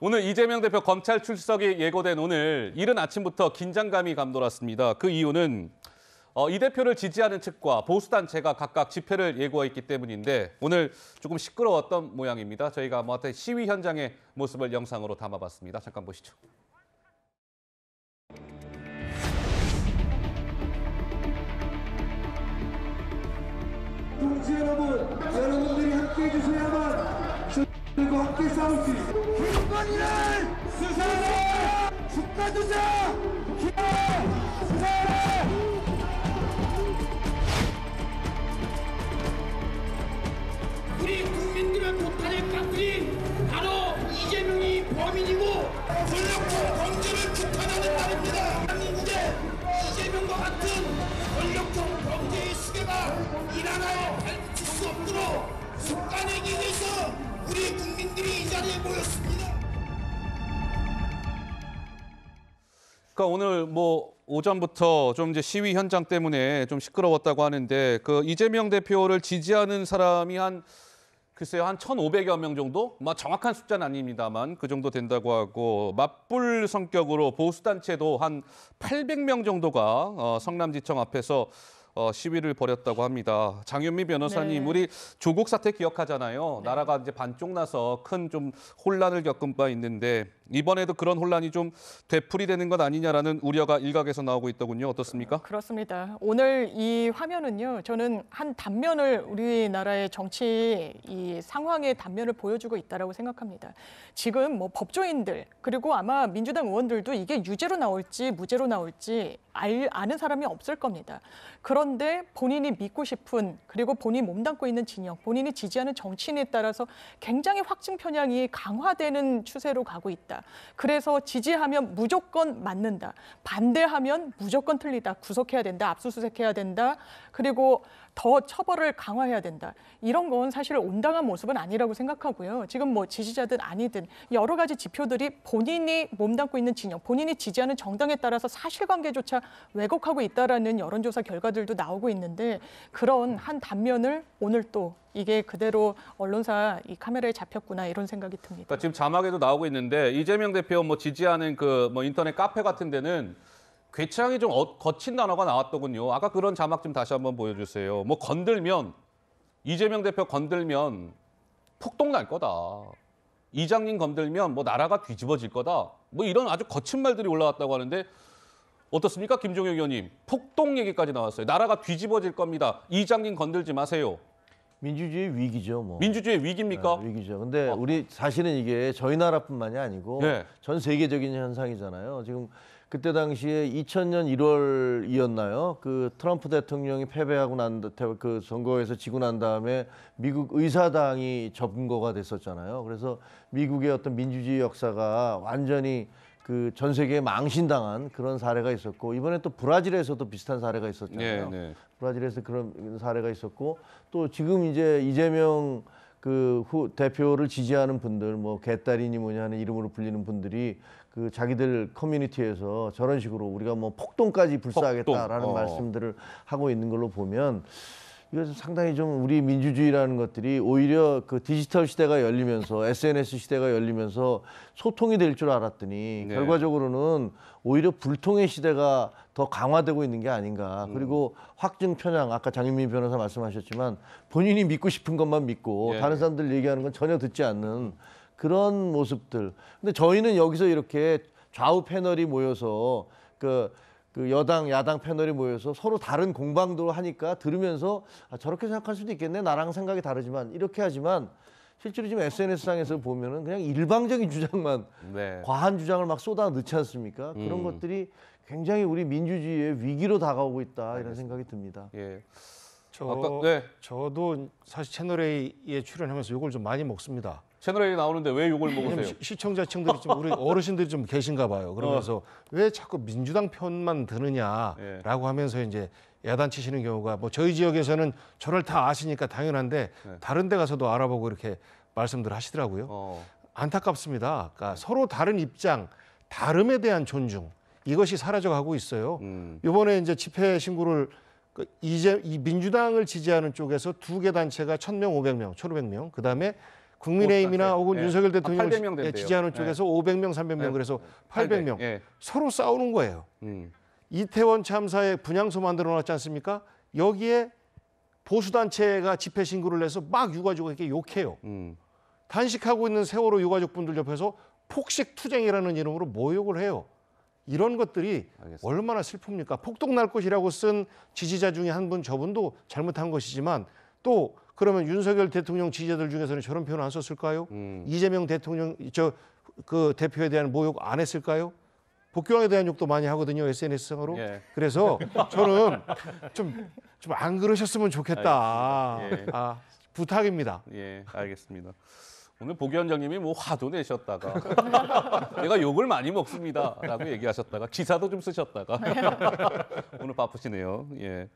오늘 이재명 대표 검찰 출석이 예고된 오늘 이른 아침부터 긴장감이 감돌았습니다. 그 이유는 이 대표를 지지하는 측과 보수단체가 각각 집회를 예고했기 때문인데 오늘 조금 시끄러웠던 모양입니다. 저희가 시위 현장의 모습을 영상으로 담아봤습니다. 잠깐 보시죠. 동지 여러분, 여러분들이 함께해 주셔야만 저들과 함께 싸울 수 있습니다. 김건희를 수사하라! 축하주자! 수사하라! 우리 국민들의 폭탄에 빠뜨린 바로 이재명이 범인이고 권력적 범죄를 규탄하는 날입니다. 대한민국에 이재명과 같은 권력적 범죄의 시대가 이 나라에 밟힐 수 없도록 습관에게 위해서 우리 국민들이 이 자리에 모였습니다. 그러니까 오늘 오전부터 좀 이제 시위 현장 때문에 좀 시끄러웠다고 하는데 그 이재명 대표를 지지하는 사람이 글쎄요, 한 1,500여 명 정도? 정확한 숫자는 아닙니다만 그 정도 된다고 하고 맞불 성격으로 보수단체도 한 800명 정도가 성남지청 앞에서 시위를 벌였다고 합니다. 장윤미 변호사님, 네. 우리 조국 사태 기억하잖아요. 네. 나라가 이제 반쪽 나서 큰 좀 혼란을 겪은 바 있는데 이번에도 그런 혼란이 좀 되풀이되는 것 아니냐라는 우려가 일각에서 나오고 있더군요. 어떻습니까? 그렇습니다. 오늘 이 화면은요, 저는 한 단면을 우리나라의 정치 이 상황의 단면을 보여주고 있다라고 생각합니다. 지금 법조인들 그리고 아마 민주당 의원들도 이게 유죄로 나올지 무죄로 나올지 아는 사람이 없을 겁니다. 그런데 본인이 믿고 싶은 그리고 본인이 몸담고 있는 진영, 본인이 지지하는 정치인에 따라서 굉장히 확증 편향이 강화되는 추세로 가고 있다. 그래서 지지하면 무조건 맞는다. 반대하면 무조건 틀리다. 구속해야 된다. 압수수색해야 된다. 그리고 더 처벌을 강화해야 된다. 이런 건 사실 온당한 모습은 아니라고 생각하고요. 지금 지지자든 아니든 여러 가지 지표들이 본인이 몸담고 있는 진영, 본인이 지지하는 정당에 따라서 사실관계조차 왜곡하고 있다라는 여론조사 결과들도 나오고 있는데 그런 한 단면을 오늘 또 이게 그대로 언론사 이 카메라에 잡혔구나 이런 생각이 듭니다. 그러니까 지금 자막에도 나오고 있는데 이재명 대표 지지하는 그 인터넷 카페 같은 데는 굉장히 좀 거친 단어가 나왔더군요. 아까 그런 자막 좀 다시 한번 보여주세요. 건들면 이재명 대표 건들면 폭동 날 거다. 이장님 건들면 나라가 뒤집어질 거다. 이런 아주 거친 말들이 올라왔다고 하는데 어떻습니까, 김종혁 의원님? 폭동 얘기까지 나왔어요. 나라가 뒤집어질 겁니다. 이장님 건들지 마세요. 민주주의 위기죠, 민주주의 위기입니까? 네, 위기죠. 근데 우리 사실은 이게 저희 나라뿐만이 아니고 네. 전 세계적인 현상이잖아요. 지금 그때 당시에 2000년 1월이었나요? 그 트럼프 대통령이 패배하고 그 선거에서 지고 난 다음에 미국 의사당이 점거가 됐었잖아요. 그래서 미국의 어떤 민주주의 역사가 완전히 그 전 세계에 망신당한 그런 사례가 있었고 이번에 또 브라질에서도 비슷한 사례가 있었잖아요. 네, 네. 브라질에서 그런 사례가 있었고 또 지금 이제 이재명 대표를 지지하는 분들 개딸이니 뭐냐 하는 이름으로 불리는 분들이 그 자기들 커뮤니티에서 저런 식으로 우리가 폭동까지 불사하겠다라는 말씀들을 하고 있는 걸로 보면 이것은 상당히 좀 우리 민주주의라는 것들이 오히려 그 디지털 시대가 열리면서 SNS 시대가 열리면서 소통이 될 줄 알았더니 네. 결과적으로는 오히려 불통의 시대가 더 강화되고 있는 게 아닌가. 그리고 확증 편향, 아까 장윤미 변호사 말씀하셨지만 본인이 믿고 싶은 것만 믿고 예. 다른 사람들 얘기하는 건 전혀 듣지 않는 그런 모습들. 근데 저희는 여기서 이렇게 좌우 패널이 모여서 그 여당, 야당 패널이 모여서 서로 다른 공방도 하니까 들으면서 저렇게 생각할 수도 있겠네. 나랑 생각이 다르지만 이렇게 하지만 실제로 지금 SNS상에서 보면은 그냥 일방적인 주장만 네. 과한 주장을 막 쏟아 넣지 않습니까? 그런 것들이 굉장히 우리 민주주의의 위기로 다가오고 있다 이런 생각이 듭니다. 예. 네. 저도 사실 채널A에 출연하면서 욕을 좀 많이 먹습니다. 채널A 나오는데 왜 욕을 먹으세요? 시청자층들이 좀 우리 어르신들이 좀 계신가 봐요. 그러면서 왜 자꾸 민주당 편만 드느냐라고 하면서 이제 야단치시는 경우가 저희 지역에서는 저를 다 아시니까 당연한데 다른 데 가서도 알아보고 이렇게 말씀들 하시더라고요. 안타깝습니다. 그러니까 서로 다른 입장, 다름에 대한 존중 이것이 사라져가고 있어요. 이번에 이제 집회 신고를 이 민주당을 지지하는 쪽에서 두 개 단체가 1,000명, 500명, 1,500명, 그다음에 국민의힘이나 혹은 예. 윤석열 한 대통령 800명 된대요. 지지하는 쪽에서 500명, 300명 그래서 800명 예. 서로 싸우는 거예요. 이태원 참사에 분향소 만들어놨지 않습니까? 여기에 보수단체가 집회 신고를 해서 막 유가족에게 욕해요. 단식하고 있는 세월호 유가족분들 옆에서 폭식 투쟁이라는 이름으로 모욕을 해요. 이런 것들이 알겠습니다. 얼마나 슬픕니까? 폭동 날 것이라고 쓴 지지자 중에 한 분 저분도 잘못한 것이지만 또 그러면 윤석열 대통령 지지자들 중에서는 저런 표현 안 썼을까요? 이재명 대통령 그 대표에 대한 모욕 안 했을까요? 복귀왕에 대한 욕도 많이 하거든요, SNS상으로. 예. 그래서 저는 좀 안 그러셨으면 좋겠다. 알겠습니다. 예. 아, 부탁입니다. 예, 알겠습니다. 오늘 보기원장님이 뭐 화도 내셨다가 내가 욕을 많이 먹습니다라고 얘기하셨다가 기사도 좀 쓰셨다가 오늘 바쁘시네요. 예.